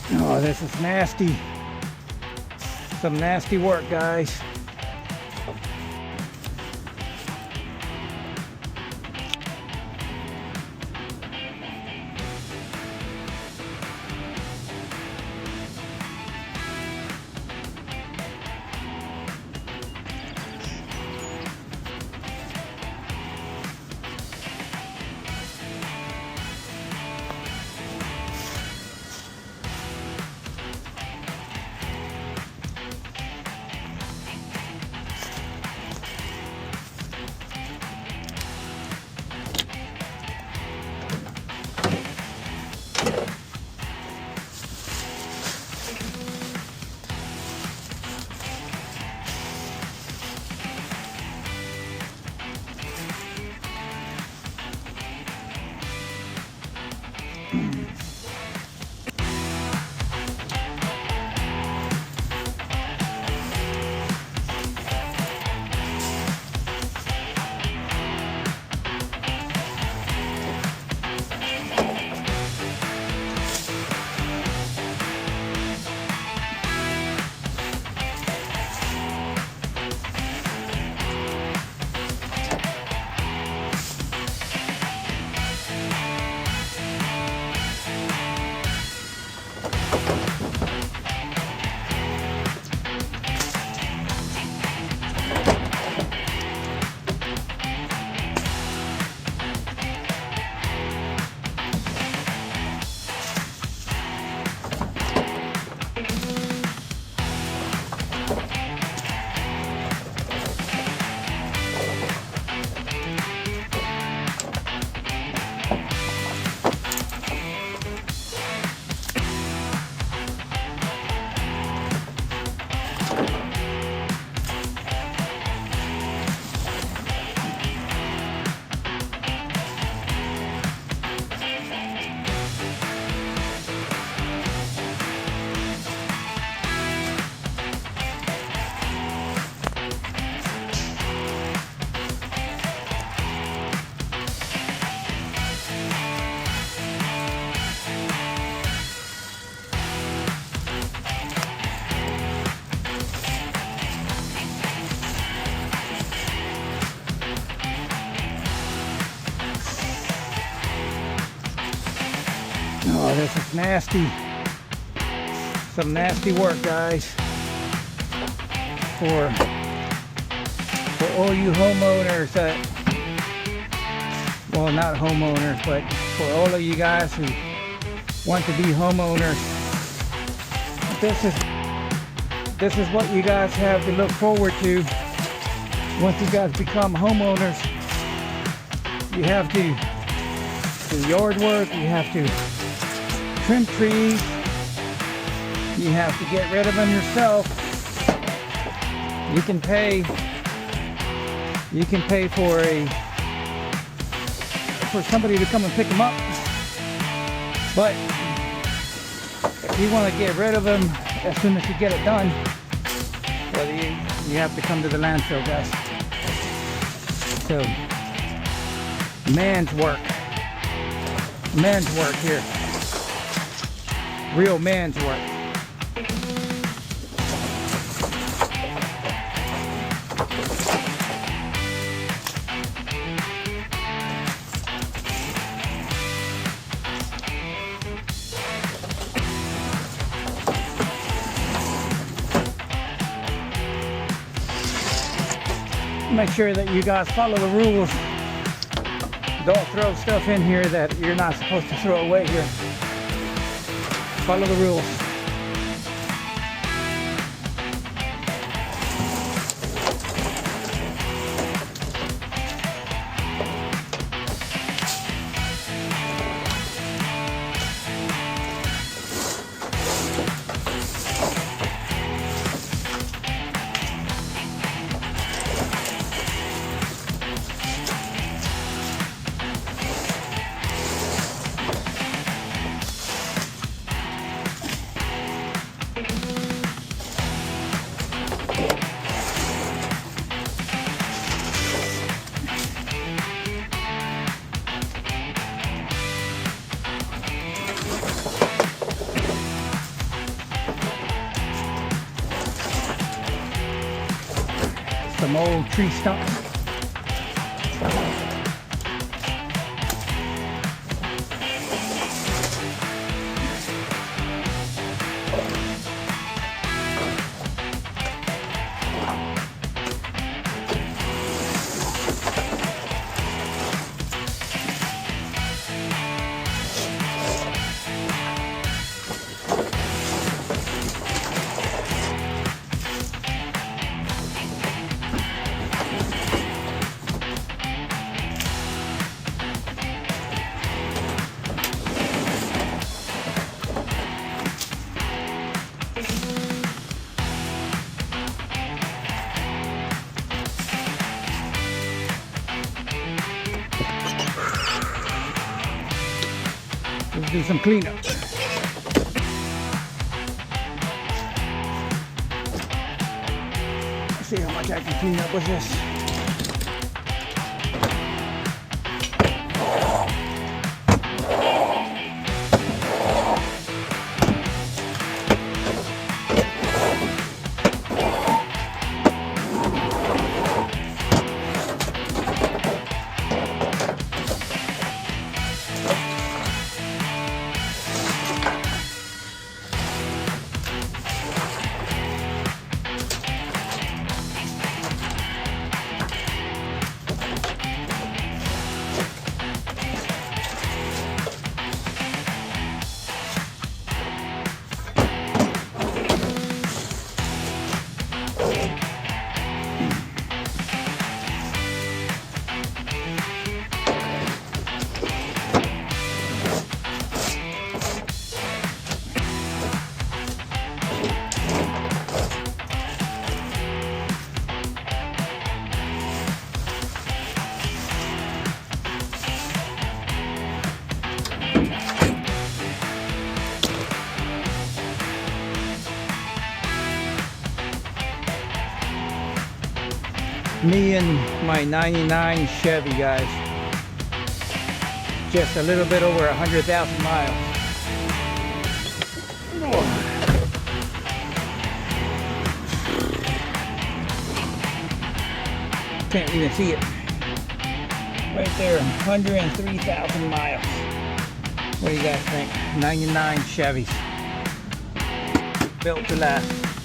Oh, this is nasty. Some nasty work, guys. Oh, this is nasty. Some nasty work, guys. For all you homeowners that, well, not homeowners, but for all of you guys who want to be homeowners, this is what you guys have to look forward to. Once you guys become homeowners, you have to do yard work, you have to trim trees, you have to get rid of them yourself. You can pay for somebody to come and pick them up, but if you want to get rid of them as soon as you get it done, well, you have to come to the landfill, guys. So man's work here, real man's work. Make sure that you guys follow the rules. Don't throw stuff in here that you're not supposed to throw away here. Follow the rules. some old tree stumps. Let's do some cleanup. Let's see how much I can clean up with this. Me and my 99 Chevy, guys. Just a little bit over 100,000 miles. Can't even see it. Right there, 103,000 miles. What do you guys think? 99 Chevys. Built to last.